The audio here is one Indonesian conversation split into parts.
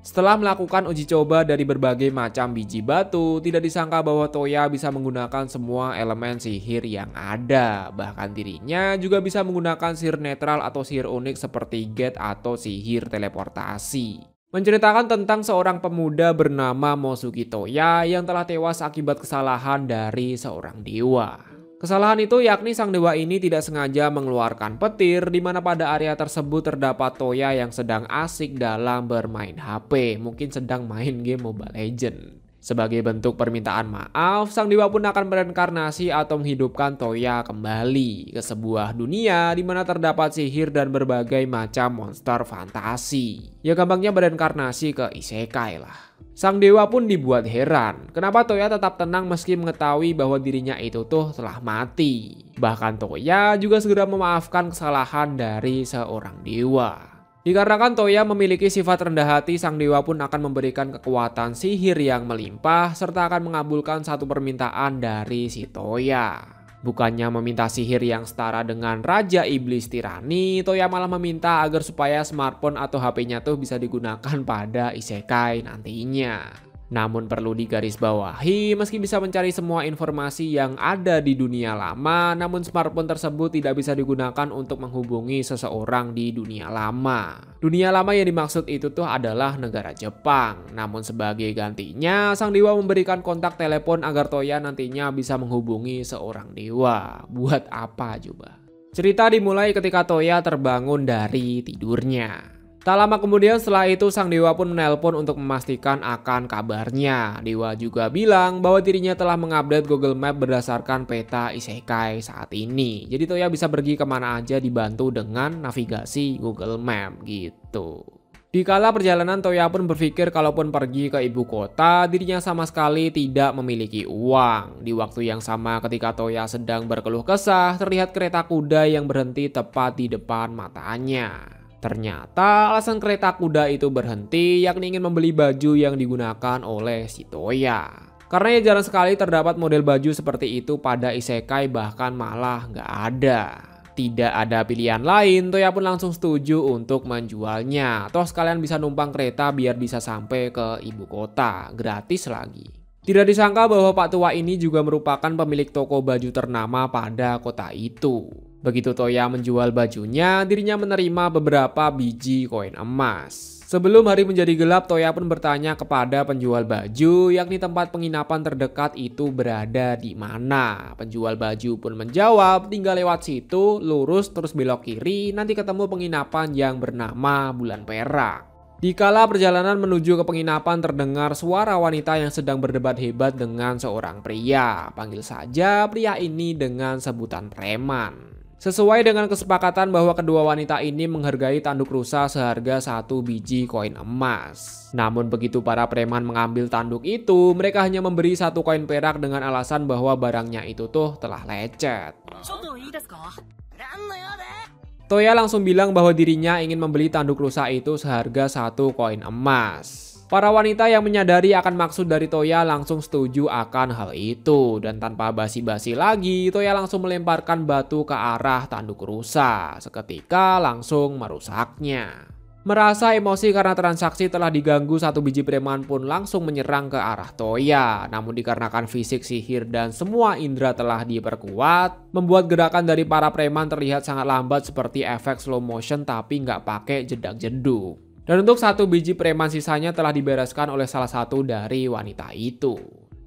Setelah melakukan uji coba dari berbagai macam biji batu, tidak disangka bahwa Toya bisa menggunakan semua elemen sihir yang ada. Bahkan dirinya juga bisa menggunakan sihir netral atau sihir unik seperti Gate atau sihir teleportasi. Menceritakan tentang seorang pemuda bernama Mosuki Toya yang telah tewas akibat kesalahan dari seorang dewa. Kesalahan itu yakni sang dewa ini tidak sengaja mengeluarkan petir di mana pada area tersebut terdapat Toya yang sedang asik dalam bermain HP, mungkin sedang main game Mobile Legends. Sebagai bentuk permintaan maaf, sang dewa pun akan bereinkarnasi atau menghidupkan Toya kembali ke sebuah dunia di mana terdapat sihir dan berbagai macam monster fantasi. Ya gampangnya bereinkarnasi ke isekai lah. Sang dewa pun dibuat heran, kenapa Toya tetap tenang meski mengetahui bahwa dirinya itu tuh telah mati. Bahkan Toya juga segera memaafkan kesalahan dari seorang dewa. Dikarenakan Toya memiliki sifat rendah hati, sang dewa pun akan memberikan kekuatan sihir yang melimpah serta akan mengabulkan satu permintaan dari si Toya. Bukannya meminta sihir yang setara dengan Raja Iblis Tirani, Toya malah meminta agar supaya smartphone atau HP-nya tuh bisa digunakan pada isekai nantinya. Namun perlu digarisbawahi, meski bisa mencari semua informasi yang ada di dunia lama, namun smartphone tersebut tidak bisa digunakan untuk menghubungi seseorang di dunia lama. Dunia lama yang dimaksud itu tuh adalah negara Jepang. Namun sebagai gantinya, sang dewa memberikan kontak telepon agar Toya nantinya bisa menghubungi seorang dewa. Buat apa coba? Cerita dimulai ketika Toya terbangun dari tidurnya. Tak lama kemudian setelah itu sang dewa pun menelpon untuk memastikan akan kabarnya. Dewa juga bilang bahwa dirinya telah mengupdate Google Map berdasarkan peta isekai saat ini. Jadi Toya bisa pergi kemana aja dibantu dengan navigasi Google Map gitu. Di kala perjalanan Toya pun berpikir kalaupun pergi ke ibu kota dirinya sama sekali tidak memiliki uang. Di waktu yang sama ketika Toya sedang berkeluh kesah terlihat kereta kuda yang berhenti tepat di depan matanya. Ternyata alasan kereta kuda itu berhenti yakni ingin membeli baju yang digunakan oleh si Toya. Karena ya jarang sekali terdapat model baju seperti itu pada isekai, bahkan malah nggak ada. Tidak ada pilihan lain, Toya pun langsung setuju untuk menjualnya. Toh sekalian bisa numpang kereta biar bisa sampai ke ibu kota, gratis lagi. Tidak disangka bahwa Pak Tua ini juga merupakan pemilik toko baju ternama pada kota itu. Begitu Toya menjual bajunya, dirinya menerima beberapa biji koin emas. Sebelum hari menjadi gelap, Toya pun bertanya kepada penjual baju, yakni tempat penginapan terdekat itu berada di mana. Penjual baju pun menjawab, tinggal lewat situ, lurus terus belok kiri, nanti ketemu penginapan yang bernama Bulan Perak. Dikala perjalanan menuju ke penginapan terdengar suara wanita yang sedang berdebat hebat dengan seorang pria. Panggil saja pria ini dengan sebutan preman. Sesuai dengan kesepakatan bahwa kedua wanita ini menghargai tanduk rusa seharga 1 biji koin emas. Namun begitu para preman mengambil tanduk itu, mereka hanya memberi 1 koin perak dengan alasan bahwa barangnya itu tuh telah lecet. Toya langsung bilang bahwa dirinya ingin membeli tanduk rusa itu seharga 1 koin emas. Para wanita yang menyadari akan maksud dari Toya langsung setuju akan hal itu. Dan tanpa basi-basi lagi, Toya langsung melemparkan batu ke arah tanduk rusa. Seketika langsung merusaknya. Merasa emosi karena transaksi telah diganggu, 1 biji preman pun langsung menyerang ke arah Toya. Namun dikarenakan fisik sihir dan semua indera telah diperkuat, membuat gerakan dari para preman terlihat sangat lambat seperti efek slow motion tapi nggak pakai jedak-jeduk. Dan untuk 1 biji preman sisanya telah dibereskan oleh salah satu dari wanita itu.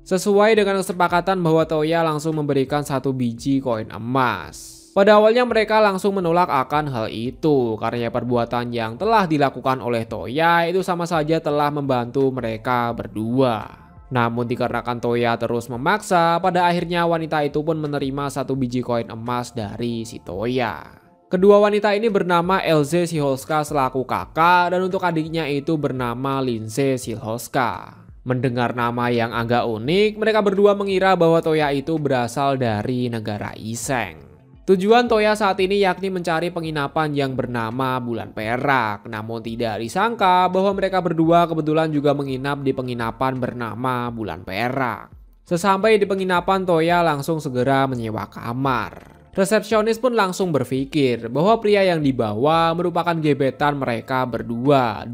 Sesuai dengan kesepakatan bahwa Toya langsung memberikan 1 biji koin emas. Pada awalnya mereka langsung menolak akan hal itu karena perbuatan yang telah dilakukan oleh Toya itu sama saja telah membantu mereka berdua. Namun dikarenakan Toya terus memaksa, pada akhirnya wanita itu pun menerima 1 biji koin emas dari si Toya. Kedua wanita ini bernama Elze Shihoska selaku kakak dan untuk adiknya itu bernama Linse Shihoska. Mendengar nama yang agak unik, mereka berdua mengira bahwa Toya itu berasal dari negara Iseng. Tujuan Toya saat ini yakni mencari penginapan yang bernama Bulan Perak. Namun tidak disangka bahwa mereka berdua kebetulan juga menginap di penginapan bernama Bulan Perak. Sesampai di penginapan, Toya langsung segera menyewa kamar. Resepsionis pun langsung berpikir bahwa pria yang dibawa merupakan gebetan mereka berdua,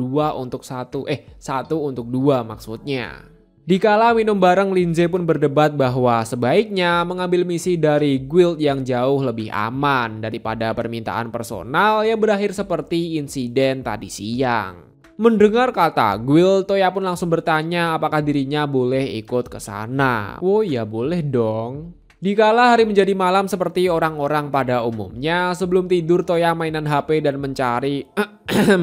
satu untuk dua maksudnya. Dikala minum bareng, Lindsay pun berdebat bahwa sebaiknya mengambil misi dari guild yang jauh lebih aman daripada permintaan personal yang berakhir seperti insiden tadi siang. Mendengar kata guild, Toya pun langsung bertanya apakah dirinya boleh ikut ke sana. Oh ya boleh dong. Dikala hari menjadi malam seperti orang-orang pada umumnya, sebelum tidur Toya mainan HP dan mencari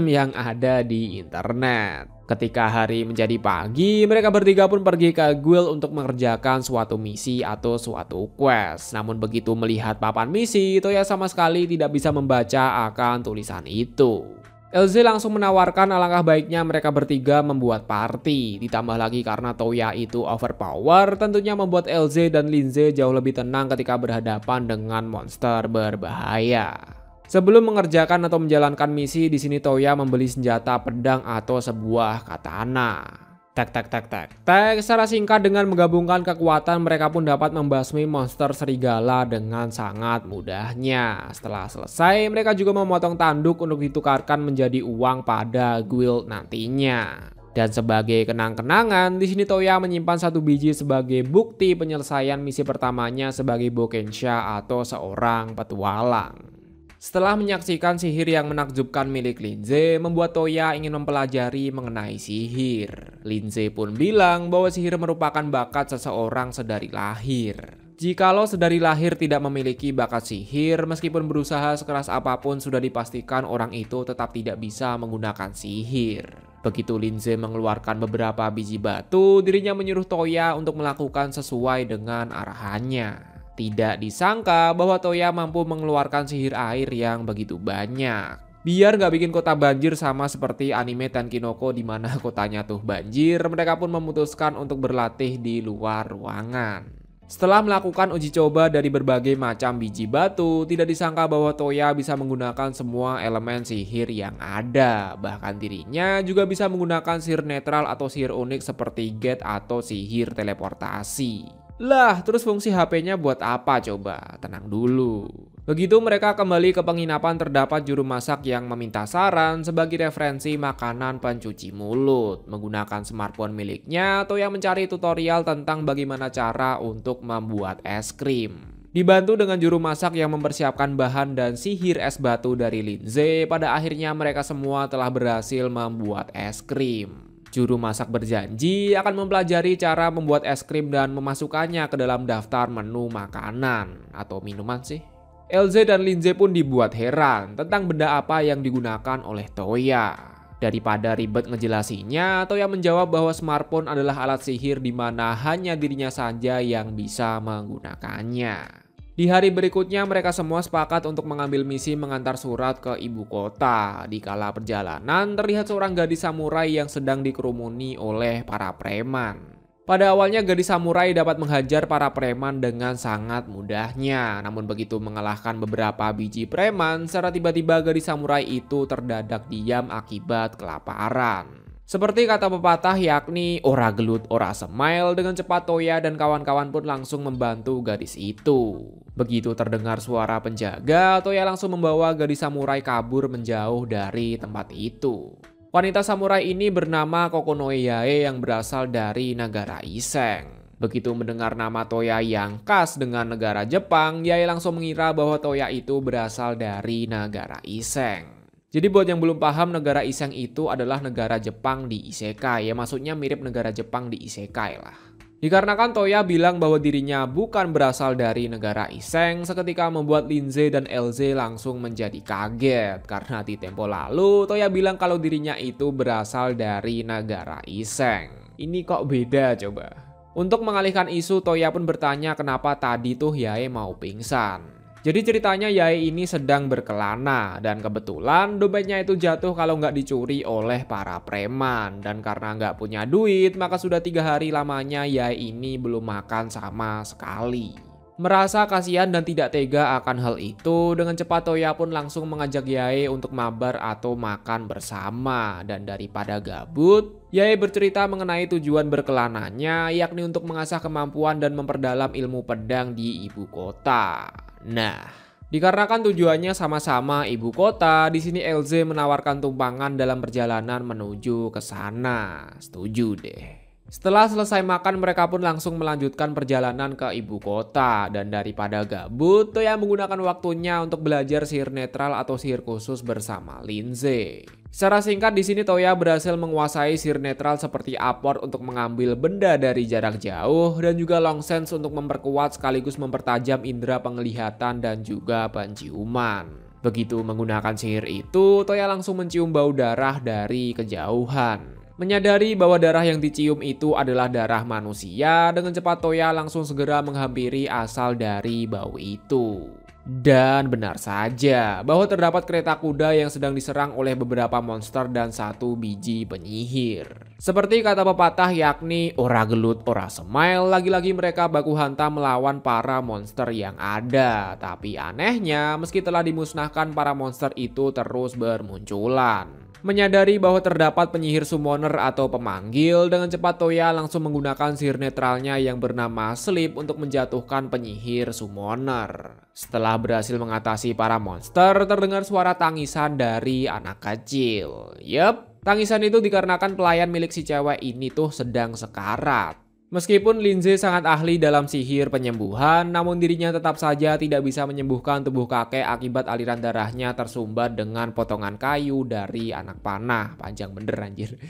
yang ada di internet. Ketika hari menjadi pagi, mereka bertiga pun pergi ke guild untuk mengerjakan suatu misi atau suatu quest. Namun begitu melihat papan misi, Toya sama sekali tidak bisa membaca akan tulisan itu. LZ langsung menawarkan alangkah baiknya mereka bertiga membuat party. Ditambah lagi karena Toya itu overpower, tentunya membuat LZ dan Lindsay jauh lebih tenang ketika berhadapan dengan monster berbahaya. Sebelum mengerjakan atau menjalankan misi, di sini Toya membeli senjata pedang atau sebuah katana. Secara singkat dengan menggabungkan kekuatan mereka pun dapat membasmi monster serigala dengan sangat mudahnya. Setelah selesai, mereka juga memotong tanduk untuk ditukarkan menjadi uang pada guild nantinya. Dan sebagai kenang-kenangan, di sini Toya menyimpan satu biji sebagai bukti penyelesaian misi pertamanya sebagai Bokensha atau seorang petualang. Setelah menyaksikan sihir yang menakjubkan milik Lindsay, membuat Toya ingin mempelajari mengenai sihir. Lindsay pun bilang bahwa sihir merupakan bakat seseorang sedari lahir. Jikalau sedari lahir tidak memiliki bakat sihir, meskipun berusaha sekeras apapun sudah dipastikan orang itu tetap tidak bisa menggunakan sihir. Begitu Lindsay mengeluarkan beberapa biji batu, dirinya menyuruh Toya untuk melakukan sesuai dengan arahannya. Tidak disangka bahwa Toya mampu mengeluarkan sihir air yang begitu banyak. Biar gak bikin kota banjir sama seperti anime Tenkinoko di mana kotanya tuh banjir, mereka pun memutuskan untuk berlatih di luar ruangan. Setelah melakukan uji coba dari berbagai macam biji batu, tidak disangka bahwa Toya bisa menggunakan semua elemen sihir yang ada. Bahkan dirinya juga bisa menggunakan sihir netral atau sihir unik seperti gate atau sihir teleportasi. Lah, terus fungsi HP-nya buat apa coba? Tenang dulu. Begitu mereka kembali ke penginapan, terdapat juru masak yang meminta saran sebagai referensi makanan pencuci mulut. Menggunakan smartphone miliknya, Toya mencari tutorial tentang bagaimana cara untuk membuat es krim. Dibantu dengan juru masak yang mempersiapkan bahan dan sihir es batu dari Lindsay, pada akhirnya mereka semua telah berhasil membuat es krim. Juru masak berjanji akan mempelajari cara membuat es krim dan memasukkannya ke dalam daftar menu makanan atau minuman sih. LZ dan Lindsay pun dibuat heran tentang benda apa yang digunakan oleh Toya. Daripada ribet ngejelasinnya, Toya menjawab bahwa smartphone adalah alat sihir di mana hanya dirinya saja yang bisa menggunakannya. Di hari berikutnya mereka semua sepakat untuk mengambil misi mengantar surat ke ibu kota. Di kala perjalanan terlihat seorang gadis samurai yang sedang dikerumuni oleh para preman. Pada awalnya gadis samurai dapat menghajar para preman dengan sangat mudahnya. Namun begitu mengalahkan beberapa biji preman, secara tiba-tiba gadis samurai itu terdadak diam akibat kelaparan. Seperti kata pepatah yakni ora gelut ora semile, dengan cepat Toya dan kawan-kawan pun langsung membantu gadis itu. Begitu terdengar suara penjaga, Toya langsung membawa gadis samurai kabur menjauh dari tempat itu. Wanita samurai ini bernama Kokonoe Yae yang berasal dari negara Iseng. Begitu mendengar nama Toya yang khas dengan negara Jepang, Yae langsung mengira bahwa Toya itu berasal dari negara Iseng. Jadi buat yang belum paham, negara Iseng itu adalah negara Jepang di isekai, ya maksudnya mirip negara Jepang di isekai lah. Dikarenakan Toya bilang bahwa dirinya bukan berasal dari negara Iseng, seketika membuat Lindsay dan LZ langsung menjadi kaget. Karena di tempo lalu Toya bilang kalau dirinya itu berasal dari negara Iseng. Ini kok beda coba? Untuk mengalihkan isu, Toya pun bertanya kenapa tadi tuh Yae mau pingsan. Jadi ceritanya Yae ini sedang berkelana dan kebetulan dompetnya itu jatuh kalau nggak dicuri oleh para preman. Dan karena nggak punya duit maka sudah 3 hari lamanya Yae ini belum makan sama sekali. Merasa kasihan dan tidak tega akan hal itu, dengan cepat Toya pun langsung mengajak Yae untuk mabar atau makan bersama. Dan daripada gabut, Yae bercerita mengenai tujuan berkelananya, yakni untuk mengasah kemampuan dan memperdalam ilmu pedang di ibu kota. Nah, Dikarenakan tujuannya sama-sama ibu kota, di sini Elze menawarkan tumpangan dalam perjalanan menuju ke sana. Setuju deh. Setelah selesai makan, mereka pun langsung melanjutkan perjalanan ke ibu kota. Dan daripada gabut, Toya menggunakan waktunya untuk belajar sihir netral atau sihir khusus bersama Linze. Secara singkat di sini Toya berhasil menguasai sihir netral seperti apport untuk mengambil benda dari jarak jauh dan juga long sense untuk memperkuat sekaligus mempertajam indera penglihatan dan juga penciuman. Begitu menggunakan sihir itu, Toya langsung mencium bau darah dari kejauhan. Menyadari bahwa darah yang dicium itu adalah darah manusia, dengan cepat Toya langsung segera menghampiri asal dari bau itu. Dan benar saja bahwa terdapat kereta kuda yang sedang diserang oleh beberapa monster dan satu biji penyihir. Seperti kata pepatah yakni ora gelut ora semile, lagi-lagi mereka baku hantam melawan para monster yang ada. Tapi anehnya meski telah dimusnahkan, para monster itu terus bermunculan. Menyadari bahwa terdapat penyihir summoner atau pemanggil, dengan cepat Toya langsung menggunakan sihir netralnya yang bernama Sleep untuk menjatuhkan penyihir summoner. Setelah berhasil mengatasi para monster, terdengar suara tangisan dari anak kecil. Yep, tangisan itu dikarenakan pelayan milik si cewek ini tuh sedang sekarat. Meskipun Linze sangat ahli dalam sihir penyembuhan, namun dirinya tetap saja tidak bisa menyembuhkan tubuh kakek akibat aliran darahnya tersumbat dengan potongan kayu dari anak panah. Panjang bener anjir.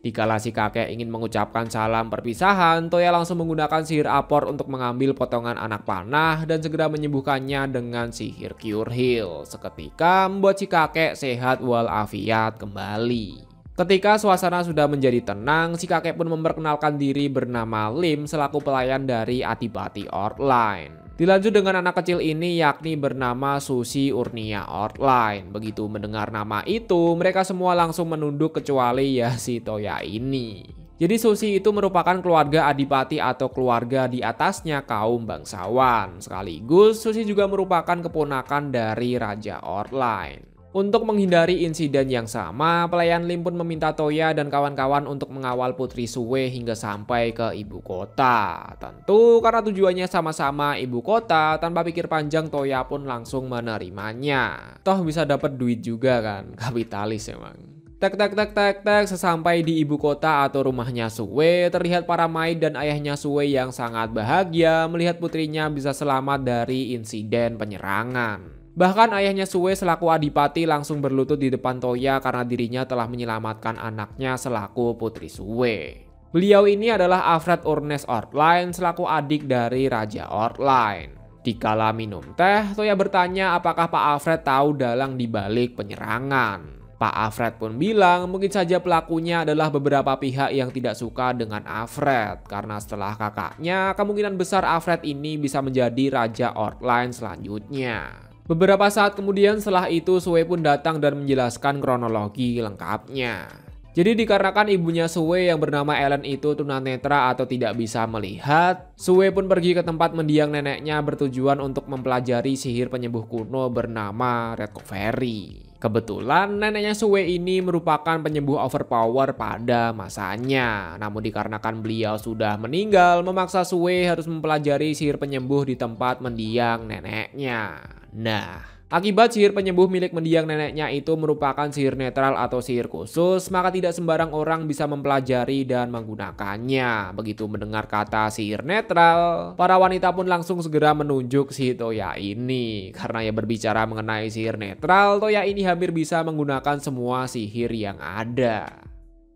Dikala si kakek ingin mengucapkan salam perpisahan, Toya langsung menggunakan sihir apport untuk mengambil potongan anak panah dan segera menyembuhkannya dengan sihir cure heal. Seketika membuat si kakek sehat walafiat kembali. Ketika suasana sudah menjadi tenang, si kakek pun memperkenalkan diri bernama Lim selaku pelayan dari Adipati Outline. Dilanjut dengan anak kecil ini yakni bernama Susi Urnia Outline. Begitu mendengar nama itu, mereka semua langsung menunduk kecuali ya si Toya ini. Jadi Susi itu merupakan keluarga Adipati atau keluarga di atasnya kaum bangsawan. Sekaligus Susi juga merupakan keponakan dari Raja Outline. Untuk menghindari insiden yang sama, pelayan Lim pun meminta Toya dan kawan-kawan untuk mengawal Putri Sue hingga sampai ke ibu kota. Tentu karena tujuannya sama-sama ibu kota, tanpa pikir panjang Toya pun langsung menerimanya. Toh bisa dapat duit juga kan, kapitalis emang. Tek, sesampai di ibu kota atau rumahnya Sue, terlihat para maid dan ayahnya Sue yang sangat bahagia melihat putrinya bisa selamat dari insiden penyerangan. Bahkan ayahnya Sue selaku adipati langsung berlutut di depan Toya karena dirinya telah menyelamatkan anaknya selaku Putri Sue. Beliau ini adalah Alfred Urnes Outline selaku adik dari Raja Outline. Dikala minum teh, Toya bertanya apakah Pak Alfred tahu dalang dibalik penyerangan. Pak Alfred pun bilang mungkin saja pelakunya adalah beberapa pihak yang tidak suka dengan Alfred. Karena setelah kakaknya, kemungkinan besar Alfred ini bisa menjadi Raja Outline selanjutnya. Beberapa saat kemudian setelah itu Sue pun datang dan menjelaskan kronologi lengkapnya. Jadi dikarenakan ibunya Sue yang bernama Ellen itu tunanetra atau tidak bisa melihat, Sue pun pergi ke tempat mendiang neneknya bertujuan untuk mempelajari sihir penyembuh kuno bernama Recovery. Kebetulan neneknya Sue ini merupakan penyembuh overpower pada masanya. Namun dikarenakan beliau sudah meninggal, memaksa Sue harus mempelajari sihir penyembuh di tempat mendiang neneknya. Nah, akibat sihir penyembuh milik mendiang neneknya itu merupakan sihir netral atau sihir khusus, maka tidak sembarang orang bisa mempelajari dan menggunakannya. Begitu mendengar kata sihir netral, para wanita pun langsung segera menunjuk si Toya ini. Karena ya berbicara mengenai sihir netral, Toya ini hampir bisa menggunakan semua sihir yang ada.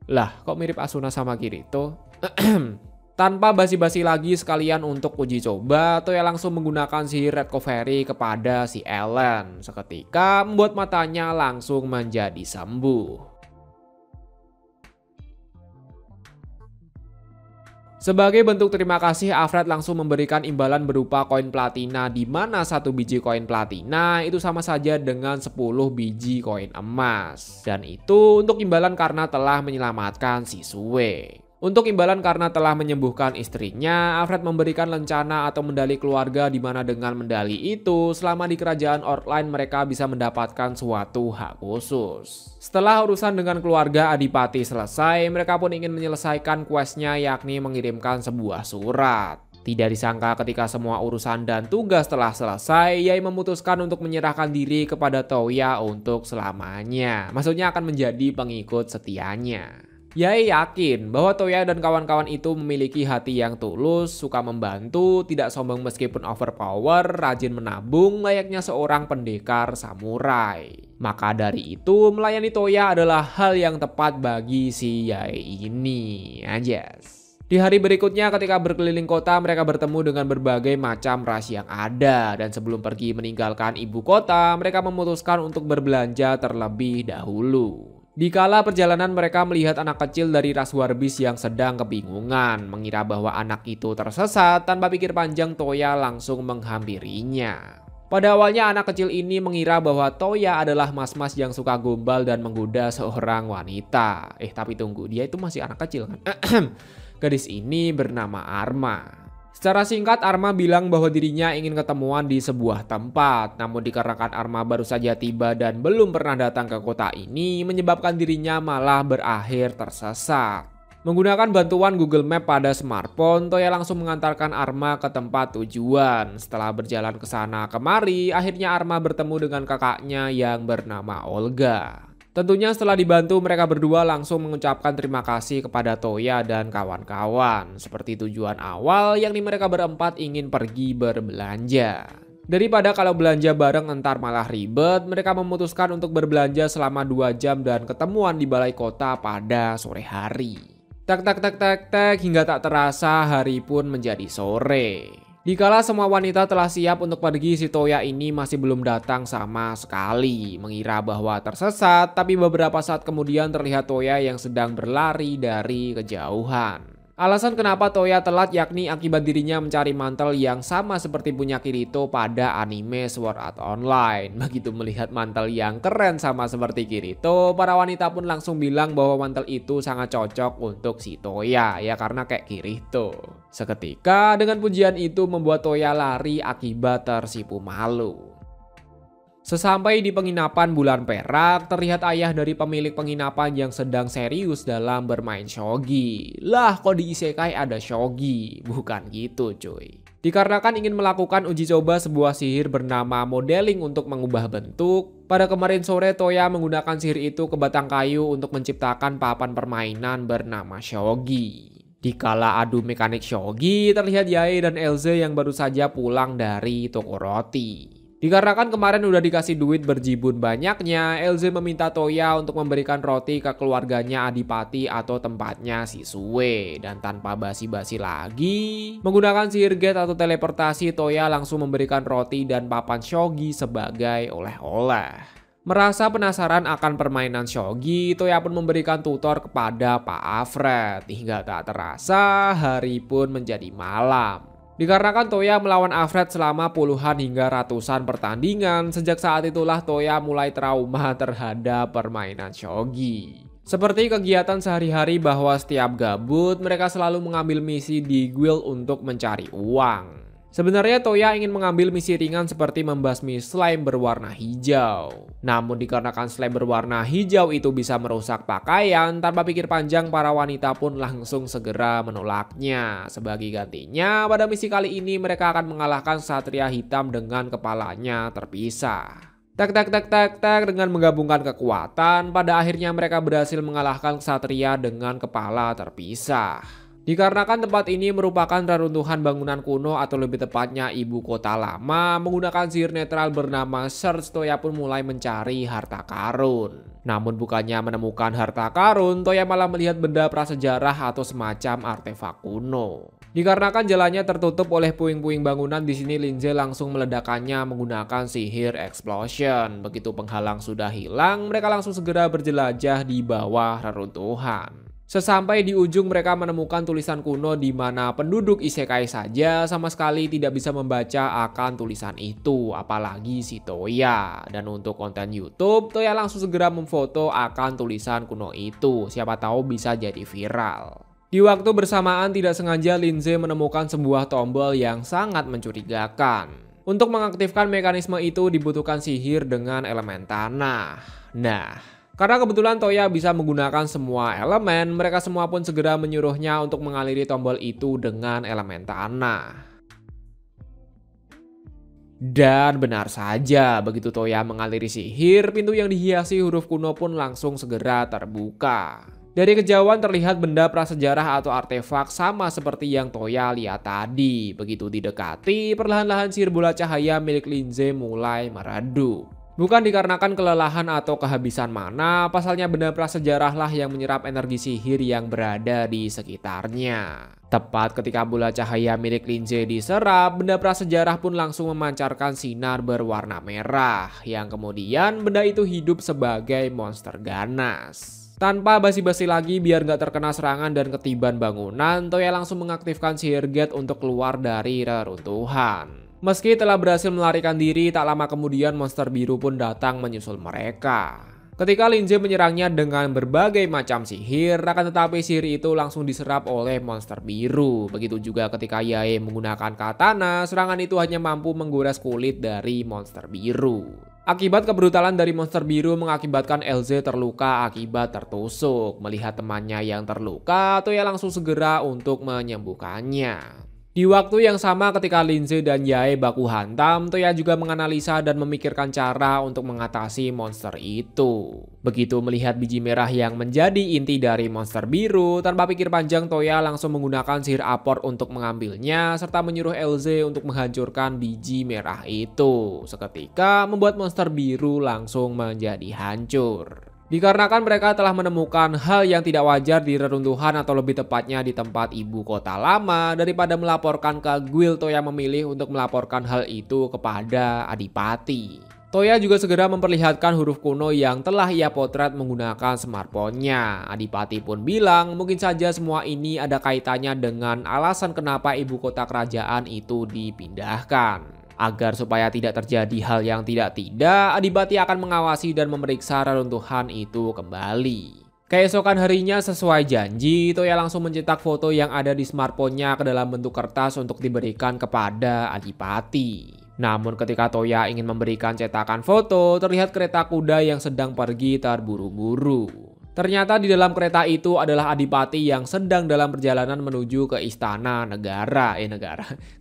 Lah, kok mirip Asuna sama Kirito? Tanpa basi-basi lagi sekalian untuk uji coba, Toya langsung menggunakan sihir recovery kepada si Ellen. Seketika membuat matanya langsung menjadi sembuh. Sebagai bentuk terima kasih, Alfred langsung memberikan imbalan berupa koin platina, di mana satu biji koin platina itu sama saja dengan 10 biji koin emas. Dan itu untuk imbalan karena telah menyelamatkan si Sue. Untuk imbalan karena telah menyembuhkan istrinya, Alfred memberikan lencana atau medali keluarga, di mana dengan medali itu selama di kerajaan Outline mereka bisa mendapatkan suatu hak khusus. Setelah urusan dengan keluarga Adipati selesai, mereka pun ingin menyelesaikan questnya yakni mengirimkan sebuah surat. Tidak disangka ketika semua urusan dan tugas telah selesai, Yae memutuskan untuk menyerahkan diri kepada Toya untuk selamanya. Maksudnya akan menjadi pengikut setianya. Yae yakin bahwa Toya dan kawan-kawan itu memiliki hati yang tulus, suka membantu, tidak sombong meskipun overpower, rajin menabung layaknya seorang pendekar samurai. Maka dari itu, melayani Toya adalah hal yang tepat bagi si Yae ini. Anjas. Di hari berikutnya ketika berkeliling kota mereka bertemu dengan berbagai macam ras yang ada. Dan sebelum pergi meninggalkan ibu kota mereka memutuskan untuk berbelanja terlebih dahulu. Dikala perjalanan mereka melihat anak kecil dari ras Warbis yang sedang kebingungan. Mengira bahwa anak itu tersesat, tanpa pikir panjang Toya langsung menghampirinya. Pada awalnya anak kecil ini mengira bahwa Toya adalah mas-mas yang suka gombal dan menggoda seorang wanita. Tapi tunggu, dia itu masih anak kecil kan? Gadis ini bernama Arma. Secara singkat Arma bilang bahwa dirinya ingin ketemuan di sebuah tempat. Namun dikarenakan Arma baru saja tiba dan belum pernah datang ke kota ini, menyebabkan dirinya malah berakhir tersesat. Menggunakan bantuan Google Map pada smartphone, Toya langsung mengantarkan Arma ke tempat tujuan. Setelah berjalan ke sana kemari, akhirnya Arma bertemu dengan kakaknya yang bernama Olga. Tentunya setelah dibantu mereka berdua langsung mengucapkan terima kasih kepada Toya dan kawan-kawan. Seperti tujuan awal yakni mereka berempat ingin pergi berbelanja. Daripada kalau belanja bareng entar malah ribet, mereka memutuskan untuk berbelanja selama 2 jam dan ketemuan di balai kota pada sore hari. Tak hingga tak terasa hari pun menjadi sore. Dikala semua wanita telah siap untuk pergi, si Toya ini masih belum datang sama sekali. Mengira bahwa tersesat, tapi beberapa saat kemudian terlihat Toya yang sedang berlari dari kejauhan. Alasan kenapa Toya telat yakni akibat dirinya mencari mantel yang sama seperti punya Kirito pada anime Sword Art Online. Begitu melihat mantel yang keren sama seperti Kirito, para wanita pun langsung bilang bahwa mantel itu sangat cocok untuk si Toya, ya karena kayak Kirito. Seketika dengan pujian itu membuat Toya lari akibat tersipu malu. Sesampai di penginapan bulan perak, terlihat ayah dari pemilik penginapan yang sedang serius dalam bermain shogi. Lah, kok di isekai ada shogi? Bukan gitu cuy. Dikarenakan ingin melakukan uji coba sebuah sihir bernama modeling untuk mengubah bentuk, pada kemarin sore Toya menggunakan sihir itu ke batang kayu untuk menciptakan papan permainan bernama shogi. Dikala adu mekanik shogi, terlihat Yae dan Elze yang baru saja pulang dari toko roti. Dikarenakan kemarin udah dikasih duit berjibun banyaknya, Elze meminta Toya untuk memberikan roti ke keluarganya Adipati atau tempatnya Shisue. Dan tanpa basi-basi lagi, menggunakan sihir gate atau teleportasi, Toya langsung memberikan roti dan papan shogi sebagai oleh-oleh. Merasa penasaran akan permainan shogi, Toya pun memberikan tutor kepada Pak Alfred. Hingga tak terasa, hari pun menjadi malam. Dikarenakan Toya melawan Alfred selama puluhan hingga ratusan pertandingan, sejak saat itulah Toya mulai trauma terhadap permainan shogi. Seperti kegiatan sehari-hari bahwa setiap gabut, mereka selalu mengambil misi di guild untuk mencari uang. Sebenarnya Toya ingin mengambil misi ringan seperti membasmi slime berwarna hijau. Namun dikarenakan slime berwarna hijau itu bisa merusak pakaian, tanpa pikir panjang para wanita pun langsung segera menolaknya. Sebagai gantinya, pada misi kali ini mereka akan mengalahkan Satria Hitam dengan kepalanya terpisah. Dengan menggabungkan kekuatan, pada akhirnya mereka berhasil mengalahkan Ksatria dengan kepala terpisah. Dikarenakan tempat ini merupakan reruntuhan bangunan kuno atau lebih tepatnya ibu kota lama, menggunakan sihir netral bernama Search, Toya pun mulai mencari harta karun. Namun bukannya menemukan harta karun, Toya malah melihat benda prasejarah atau semacam artefak kuno. Dikarenakan jalannya tertutup oleh puing-puing bangunan, di sini Linze langsung meledakkannya menggunakan sihir explosion. Begitu penghalang sudah hilang, mereka langsung segera berjelajah di bawah reruntuhan. Sesampai di ujung mereka menemukan tulisan kuno di mana penduduk isekai saja sama sekali tidak bisa membaca akan tulisan itu, apalagi si Toya. Dan untuk konten YouTube, Toya langsung segera memfoto akan tulisan kuno itu, siapa tahu bisa jadi viral. Di waktu bersamaan tidak sengaja Linze menemukan sebuah tombol yang sangat mencurigakan. Untuk mengaktifkan mekanisme itu dibutuhkan sihir dengan elemen tanah. Nah, Karena kebetulan Toya bisa menggunakan semua elemen, mereka semua pun segera menyuruhnya untuk mengaliri tombol itu dengan elemen tanah. Dan benar saja, begitu Toya mengaliri sihir, pintu yang dihiasi huruf kuno pun langsung segera terbuka. Dari kejauhan terlihat benda prasejarah atau artefak sama seperti yang Toya lihat tadi. Begitu didekati, perlahan-lahan sihir bola cahaya milik Linze mulai meredup. Bukan dikarenakan kelelahan atau kehabisan mana, pasalnya benda prasejarah lah yang menyerap energi sihir yang berada di sekitarnya. Tepat ketika bola cahaya milik Linze diserap, benda prasejarah pun langsung memancarkan sinar berwarna merah, yang kemudian benda itu hidup sebagai monster ganas. Tanpa basa-basi lagi biar nggak terkena serangan dan ketiban bangunan, Toya langsung mengaktifkan sihir gate untuk keluar dari reruntuhan. Meski telah berhasil melarikan diri, tak lama kemudian monster biru pun datang menyusul mereka. Ketika Linze menyerangnya dengan berbagai macam sihir, akan tetapi sihir itu langsung diserap oleh monster biru. Begitu juga ketika Yae menggunakan katana, serangan itu hanya mampu menggores kulit dari monster biru. Akibat kebrutalan dari monster biru mengakibatkan Elze terluka akibat tertusuk. Melihat temannya yang terluka, Toya langsung segera untuk menyembuhkannya. Di waktu yang sama ketika Linze dan Yae baku hantam, Toya juga menganalisa dan memikirkan cara untuk mengatasi monster itu. Begitu melihat biji merah yang menjadi inti dari monster biru, tanpa pikir panjang Toya langsung menggunakan sihir apport untuk mengambilnya, serta menyuruh Elze untuk menghancurkan biji merah itu. Seketika membuat monster biru langsung menjadi hancur. Dikarenakan mereka telah menemukan hal yang tidak wajar di reruntuhan atau lebih tepatnya di tempat ibu kota lama, daripada melaporkan ke guild, Toya memilih untuk melaporkan hal itu kepada Adipati. Toya juga segera memperlihatkan huruf kuno yang telah ia potret menggunakan smartphone-nya. Adipati pun bilang mungkin saja semua ini ada kaitannya dengan alasan kenapa ibu kota kerajaan itu dipindahkan. Agar supaya tidak terjadi hal yang tidak-tidak, Adipati akan mengawasi dan memeriksa reruntuhan itu kembali. Keesokan harinya sesuai janji, Toya langsung mencetak foto yang ada di smartphone-nya ke dalam bentuk kertas untuk diberikan kepada Adipati. Namun ketika Toya ingin memberikan cetakan foto, terlihat kereta kuda yang sedang pergi terburu-buru. Ternyata di dalam kereta itu adalah Adipati yang sedang dalam perjalanan menuju ke istana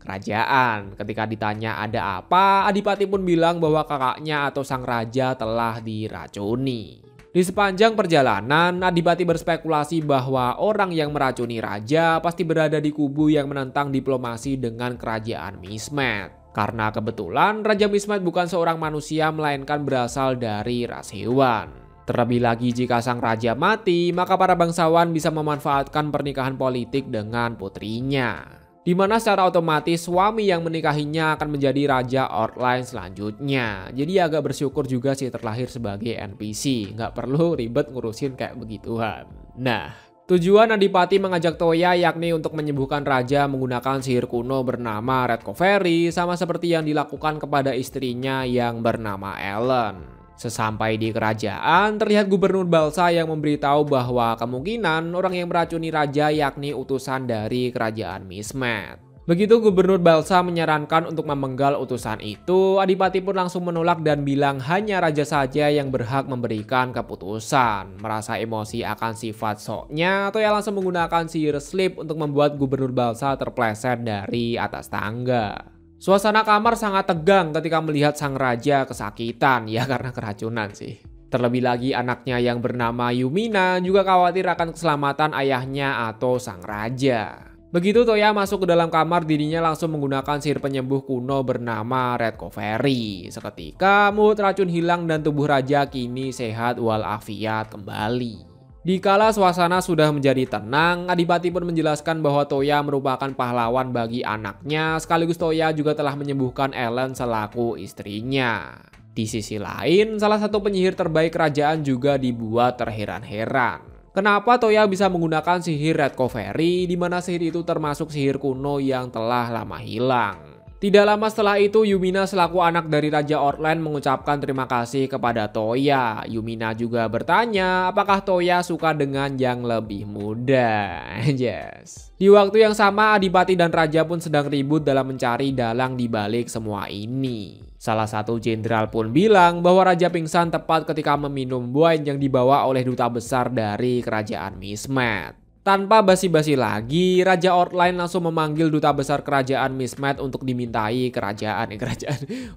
kerajaan. Ketika ditanya ada apa, Adipati pun bilang bahwa kakaknya atau sang raja telah diracuni. Di sepanjang perjalanan, Adipati berspekulasi bahwa orang yang meracuni raja pasti berada di kubu yang menentang diplomasi dengan kerajaan Mistmed. Karena kebetulan Raja Mistmed bukan seorang manusia melainkan berasal dari ras hewan. Terlebih lagi jika sang raja mati, maka para bangsawan bisa memanfaatkan pernikahan politik dengan putrinya. Di mana secara otomatis suami yang menikahinya akan menjadi raja Outline selanjutnya. Jadi agak bersyukur juga sih terlahir sebagai NPC, nggak perlu ribet ngurusin kayak begituan. Nah, tujuan Adipati mengajak Toya yakni untuk menyembuhkan raja menggunakan sihir kuno bernama Red Covery, sama seperti yang dilakukan kepada istrinya yang bernama Ellen. Sesampai di kerajaan, terlihat Gubernur Balsa yang memberitahu bahwa kemungkinan orang yang meracuni raja yakni utusan dari kerajaan Mistmed. Begitu Gubernur Balsa menyarankan untuk memenggal utusan itu, Adipati pun langsung menolak dan bilang hanya raja saja yang berhak memberikan keputusan. Merasa emosi akan sifat soknya, Toya langsung menggunakan sihir sleep untuk membuat Gubernur Balsa terpleset dari atas tangga. Suasana kamar sangat tegang ketika melihat sang raja kesakitan, ya karena keracunan sih. Terlebih lagi anaknya yang bernama Yumina juga khawatir akan keselamatan ayahnya atau sang raja. Begitu Toya masuk ke dalam kamar, dirinya langsung menggunakan sihir penyembuh kuno bernama Red Covery. Seketika mood racun hilang dan tubuh raja kini sehat walafiat kembali. Dikala suasana sudah menjadi tenang, Adipati pun menjelaskan bahwa Toya merupakan pahlawan bagi anaknya, sekaligus Toya juga telah menyembuhkan Ellen selaku istrinya. Di sisi lain, salah satu penyihir terbaik kerajaan juga dibuat terheran-heran. Kenapa Toya bisa menggunakan sihir Red Covery, di mana sihir itu termasuk sihir kuno yang telah lama hilang? Tidak lama setelah itu, Yumina selaku anak dari Raja Outland mengucapkan terima kasih kepada Toya. Yumina juga bertanya apakah Toya suka dengan yang lebih muda. Yes. Di waktu yang sama, Adipati dan Raja pun sedang ribut dalam mencari dalang di balik semua ini. Salah satu jenderal pun bilang bahwa Raja pingsan tepat ketika meminum wine yang dibawa oleh duta besar dari kerajaan Mistmat. Tanpa basi-basi lagi, Raja Outline langsung memanggil duta besar kerajaan Mistmat untuk dimintai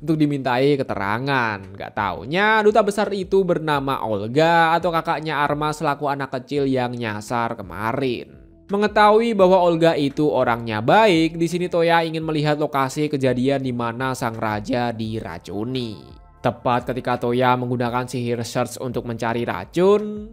untuk dimintai keterangan. Gak taunya duta besar itu bernama Olga atau kakaknya Arma selaku anak kecil yang nyasar kemarin. Mengetahui bahwa Olga itu orangnya baik, di sini Toya ingin melihat lokasi kejadian di mana sang raja diracuni. Tepat ketika Toya menggunakan sihir search untuk mencari racun,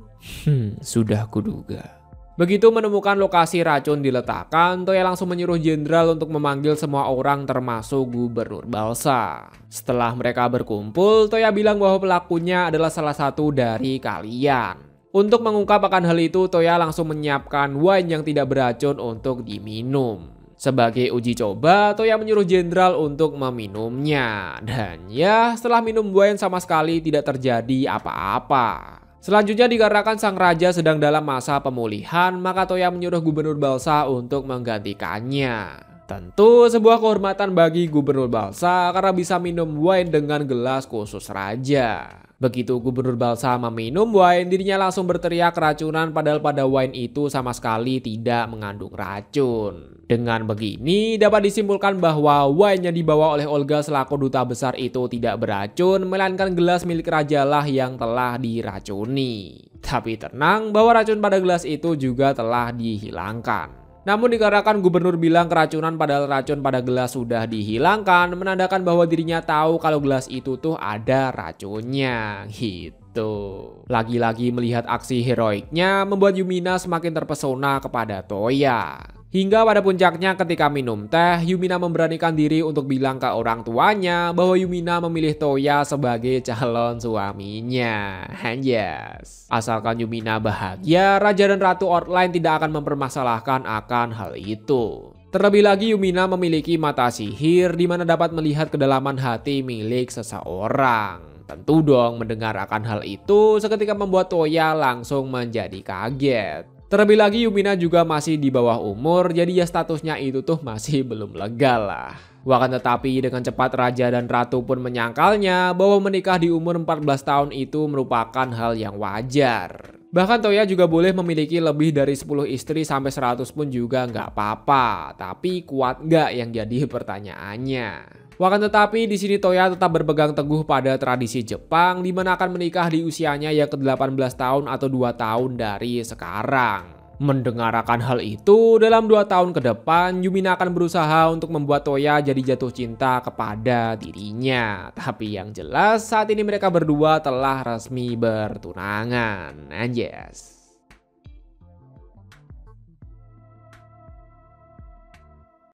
sudah kuduga. Begitu menemukan lokasi racun diletakkan, Toya langsung menyuruh jenderal untuk memanggil semua orang termasuk Gubernur Balsa. Setelah mereka berkumpul, Toya bilang bahwa pelakunya adalah salah satu dari kalian. Untuk mengungkap akan hal itu, Toya langsung menyiapkan wine yang tidak beracun untuk diminum. Sebagai uji coba, Toya menyuruh jenderal untuk meminumnya. Dan ya, setelah minum wine sama sekali tidak terjadi apa-apa. Selanjutnya dikarenakan sang raja sedang dalam masa pemulihan, maka Toya menyuruh Gubernur Balsa untuk menggantikannya. Tentu sebuah kehormatan bagi Gubernur Balsa karena bisa minum wine dengan gelas khusus raja. Begitu Gubernur Balsa meminum wine, dirinya langsung berteriak keracunan padahal pada wine itu sama sekali tidak mengandung racun. Dengan begini dapat disimpulkan bahwa wine yang dibawa oleh Olga selaku duta besar itu tidak beracun, melainkan gelas milik raja lah yang telah diracuni. Tapi tenang bahwa racun pada gelas itu juga telah dihilangkan. Namun dikarenakan gubernur bilang keracunan padahal racun pada gelas sudah dihilangkan, menandakan bahwa dirinya tahu kalau gelas itu tuh ada racunnya gitu. Lagi-lagi melihat aksi heroiknya membuat Yumina semakin terpesona kepada Toya. Hingga pada puncaknya ketika minum teh, Yumina memberanikan diri untuk bilang ke orang tuanya bahwa Yumina memilih Toya sebagai calon suaminya. Yes. Asalkan Yumina bahagia, Raja dan Ratu Outline tidak akan mempermasalahkan akan hal itu. Terlebih lagi Yumina memiliki mata sihir di mana dapat melihat kedalaman hati milik seseorang. Tentu dong mendengar akan hal itu seketika membuat Toya langsung menjadi kaget. Terlebih lagi Yumina juga masih di bawah umur, jadi ya statusnya itu tuh masih belum legal lah. Bahkan tetapi dengan cepat Raja dan Ratu pun menyangkalnya bahwa menikah di umur 14 tahun itu merupakan hal yang wajar. Bahkan Toya juga boleh memiliki lebih dari 10 istri sampai 100 pun juga nggak apa-apa. Tapi kuat nggak yang jadi pertanyaannya. Bahkan tetapi di sini Toya tetap berpegang teguh pada tradisi Jepang di mana akan menikah di usianya yang ke-18 tahun atau 2 tahun dari sekarang. Mendengarkan hal itu, dalam 2 tahun ke depan Yumina akan berusaha untuk membuat Toya jadi jatuh cinta kepada dirinya. Tapi yang jelas saat ini mereka berdua telah resmi bertunangan. Anjas.